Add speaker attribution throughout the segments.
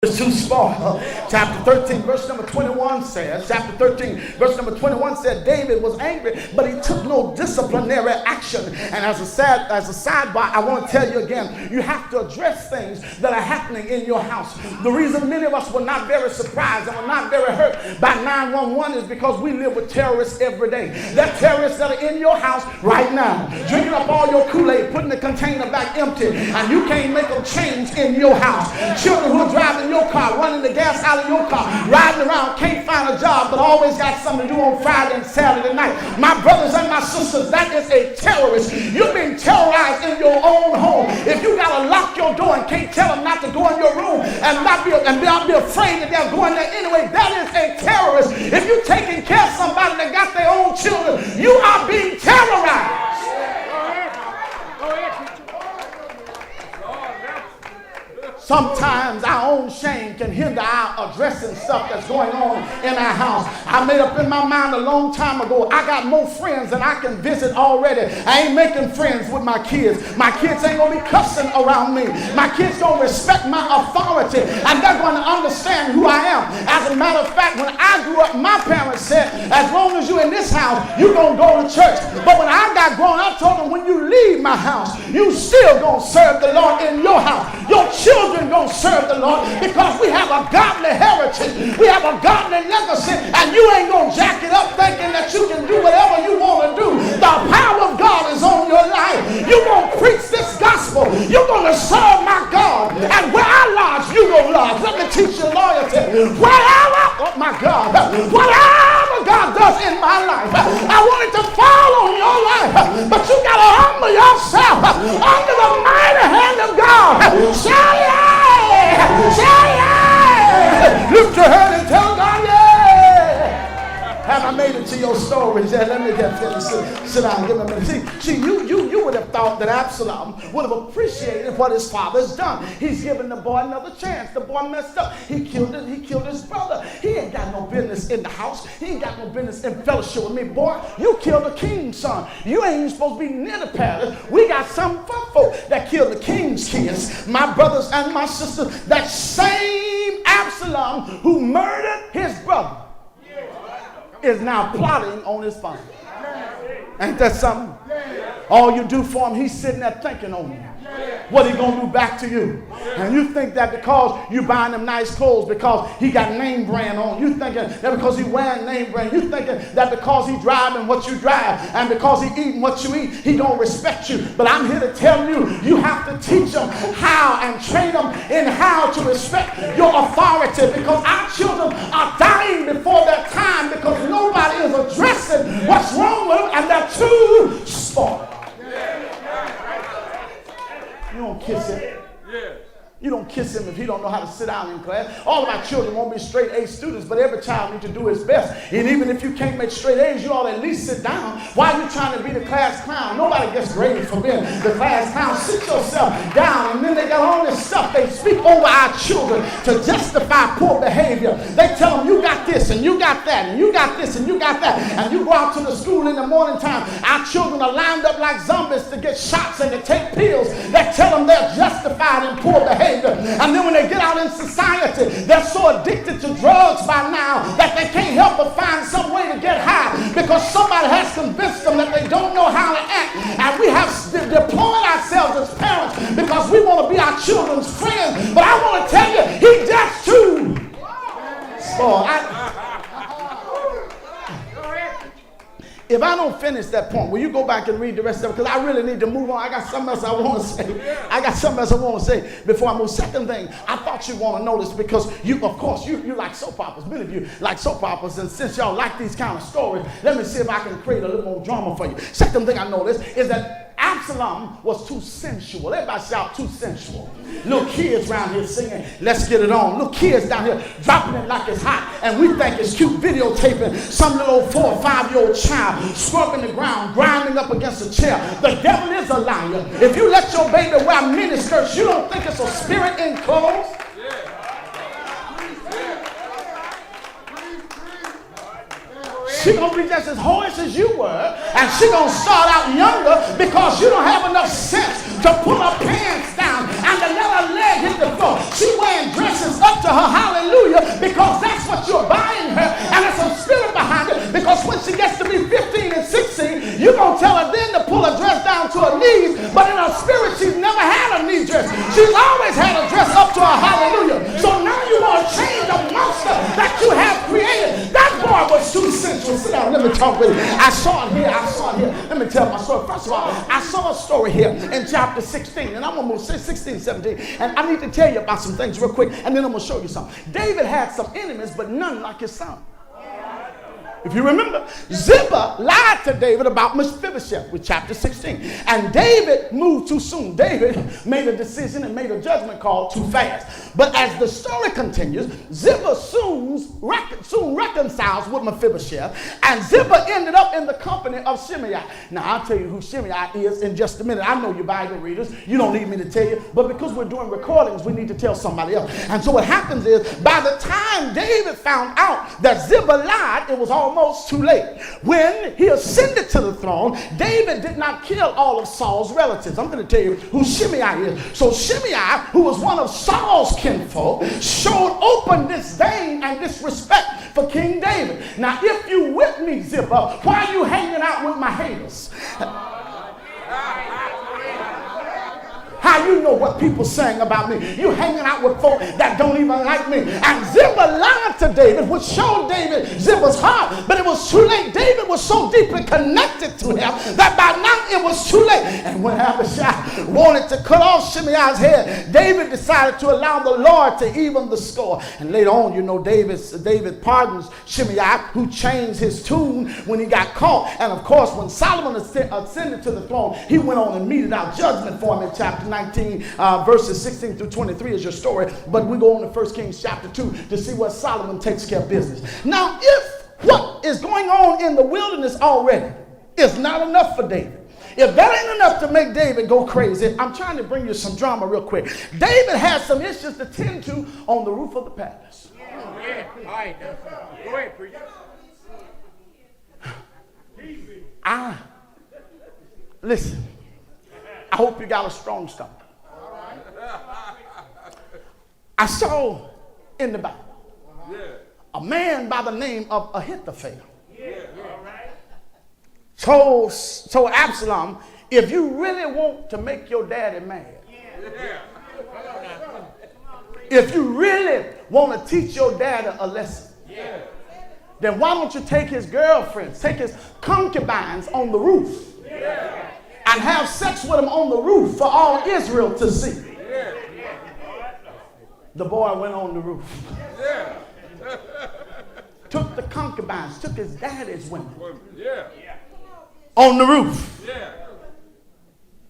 Speaker 1: It's too small. Chapter 13, verse number 21 says, David was angry, but he took no disciplinary action. And as a sidebar, I want to tell you again, you have to address things that are happening in your house. The reason many of us were not very surprised and were not very hurt by 911 is because we live with terrorists every day. There are terrorists that are in your house right now, drinking up all your Kool-Aid, putting the container back empty, and you can't make them change in your house. Children who are driving your car, running the gas out of your car, riding around, can't find a job, but always got something to do on Friday and Saturday night. My brothers and my sisters, that is a terrorist. You're being terrorized in your own home. If you got to lock your door and can't tell them not to go in your room and not be afraid that they're going there anyway, that is a terrorist. If you're taking care of somebody that got their own children, you are being terrorized. Sometimes our own shame can hinder our addressing stuff that's going on in our house. I made up in my mind a long time ago, I got more friends than I can visit already. I ain't making friends with my kids. My kids ain't going to be cussing around me. My kids going to respect my authority, and they're going to understand who I am. As a matter of fact, when I grew up, my parents said, as long as you're in this house, you're going to go to church. But when I got grown, I told them, when you leave my house, you still going to serve the Lord in your house. Your children going to serve the Lord, because we have a godly heritage, we have a godly legacy, and you ain't going to jack it up thinking that you can do whatever you want to do. The power of God is on your life. You're going to preach this gospel. You're going to serve my God, and where I lodge, you going to lodge. Let me teach you loyalty. Wherever, oh my God, whatever God does in my life, I want it to fall on your life, but you got to humble yourself under the mighty hand of God. Shout yeah! Say yeah! Lift your hand and tell God, yeah! Have I made it to your stories? Yeah, let me get finished. Sit down, give me a minute. See, you would have thought that Absalom would have appreciated what his father's done. He's given the boy another chance. The boy messed up. He killed his brother. He ain't got no business in the house. He ain't got no business in fellowship with me. Boy, you killed the king's son. You ain't even supposed to be near the palace. We got some folk that killed the king's kids. My brothers and my sisters, that same Absalom who murdered his brother is now plotting on his father. Ain't that something? All you do for him, he's sitting there thinking on you. What he gonna do back to you? And you think that because you buying him nice clothes, because he got name brand on, you thinking that because he wearing name brand, you thinking that because he driving what you drive and because he eating what you eat, he gonna respect you. But I'm here to tell you, you have to teach them how and train them in how to respect your authority, because our children are dying before their time because nobody is addressing what's wrong with them, and they're too spoiled. You don't kiss him. You don't kiss him if he don't know how to sit down in class. All of our children won't be straight A students, but every child needs to do his best. And even if you can't make straight A's, you ought to at least sit down. Why are you trying to be the class clown? Nobody gets graded for being the class clown. Sit yourself down. And then they got all this stuff. They speak over our children to justify poor behavior. They tell them, you got this and you got that and you got this and you got that. And you go out to the school in the morning time. Our children are lined up like zombies to get shots and to take pills that tell them they're justified in poor behavior. And then when they get out in society, they're so addicted to drugs by now that they can't help but find some way to get high because somebody has convinced them that they don't know how to act. And we have deployed ourselves as parents because we want to be our children's friends. But I want to tell you, he just too spoiled. If I don't finish that point, will you go back and read the rest of it? Because I really need to move on. I got something else I want to say. Before I move. Second thing, I thought you'd want to notice, because you, of course, you like soap operas. Many of you like soap operas. And since y'all like these kind of stories, let me see if I can create a little more drama for you. Second thing I noticed is that Absalom was too sensual. Everybody shout, too sensual. Little kids around here singing, let's get it on. Little kids down here dropping it like it's hot. And we think it's cute, videotaping some little 4 or 5-year-old child scrubbing the ground, grinding up against a chair. The devil is a liar. If you let your baby wear miniskirts, you don't think it's a spirit in clothes? She's going to be just as hoarse as you were, and she's going to start out younger because you don't have enough sense to pull her pants down and to let her leg hit the floor. She wearing dresses up to her, hallelujah, because that's what you're buying her. And there's some spirit behind it, because when she gets to be 15 and 16, you're going to tell her then to pull her dress down to her knees, but in her spirit, she's never had a knee dress. She's always had a dress up to her, hallelujah. So now you want to change the monster that you have created. That boy was too sensual. Sit down, let me talk with you. I saw it here. Let me tell my story. First of all, I saw a story here in chapter 16, and I'm almost 16, 17, and I need to tell you about some things real quick, and then I'm going to show you something. David had some enemies, but none like his son. If you remember, Ziba lied to David about Mephibosheth with chapter 16. And David moved too soon. David made a decision and made a judgment call too fast. But as the story continues, Ziba soon reconciles with Mephibosheth. And Ziba ended up in the company of Shimei. Now, I'll tell you who Shimei is in just a minute. I know you Bible readers. You don't need me to tell you. But because we're doing recordings, we need to tell somebody else. And so what happens is, by the time David found out that Ziba lied, it was almost too late. When he ascended to the throne, David did not kill all of Saul's relatives. I'm going to tell you who Shimei is. So Shimei, who was one of Saul's kinfolk, showed open disdain and disrespect for King David. Now, if you with me, Ziba, why are you hanging out with my haters? How you know what people saying about me? You hanging out with folk that don't even like me. And Ziba lied to David, which showed David Ziba's heart, but it was too late. David was so deeply connected to him that by now it was too late. And when Abishai wanted to cut off Shimei's head, David decided to allow the Lord to even the score. And later on, you know, David pardons Shimei, who changed his tune when he got caught. And of course, when Solomon ascended to the throne, he went on and meted out judgment for him in chapter 19, verses 16 through 23 is your story. But we go on to 1 Kings chapter 2 to see what Solomon takes care of business. Now, if what is going on in the wilderness already is not enough for David, if that ain't enough to make David go crazy, I'm trying to bring you some drama real quick. David has some issues to tend to on the roof of the palace.
Speaker 2: Yeah. All right. Go ahead, preacher.
Speaker 1: Listen. I hope you got a strong stomach. I saw in the Bible a man by the name of Ahithophel told Absalom, if you really want to make your daddy mad, if you really want to teach your daddy a lesson, then why don't you take his girlfriends, take his concubines on the roof and have sex with him on the roof for all Israel to see. The boy went on the roof. Took the concubines, took his daddy's women on the roof.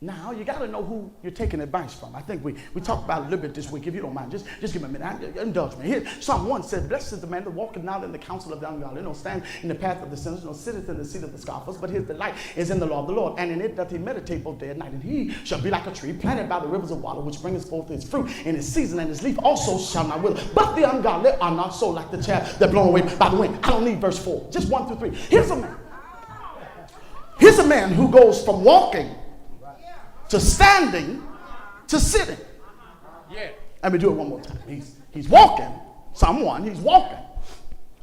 Speaker 1: Now, you got to know who you're taking advice from. I think we talked about it a little bit this week. If you don't mind, just give me a minute. Indulge me. Here, Psalm 1 said, blessed is the man that walketh not in the counsel of the ungodly, nor stand in the path of the sinners, nor sitteth in the seat of the scoffers, but his delight is in the law of the Lord. And in it doth he meditate both day and night. And he shall be like a tree planted by the rivers of water, which bringeth forth his fruit in his season, and his leaf also shall not wither. But the ungodly are not so, like the chaff that blown away by the wind. I don't need verse 4. Just 1 through 3. Here's a man who goes from walking to standing to sitting. Let me do it one more time. He's walking. Psalm 1, he's walking.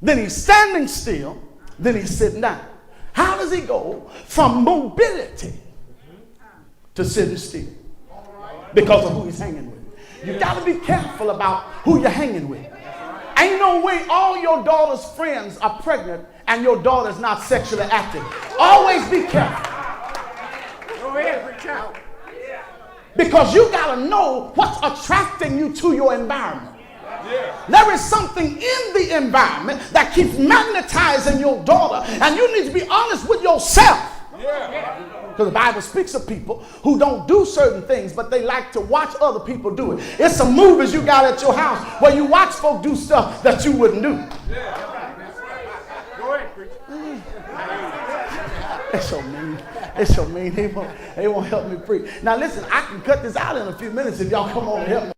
Speaker 1: Then he's standing still. Then he's sitting down. How does he go from mobility to sitting still? Because of who he's hanging with. You got to be careful about who you're hanging with. Ain't no way all your daughter's friends are pregnant and your daughter's not sexually active. Always be careful.
Speaker 2: Go ahead, preacher.
Speaker 1: Because you got to know what's attracting you to your environment. There is something in the environment that keeps magnetizing your daughter, and you need to be honest with yourself. Because the Bible speaks of people who don't do certain things, but they like to watch other people do it. It's some movies you got at your house where you watch folk do stuff that you wouldn't do.
Speaker 2: Go ahead, preacher.
Speaker 1: It's so mean. It's so mean. They won't help me preach. Now listen, I can cut this out in a few minutes if y'all come on and help me.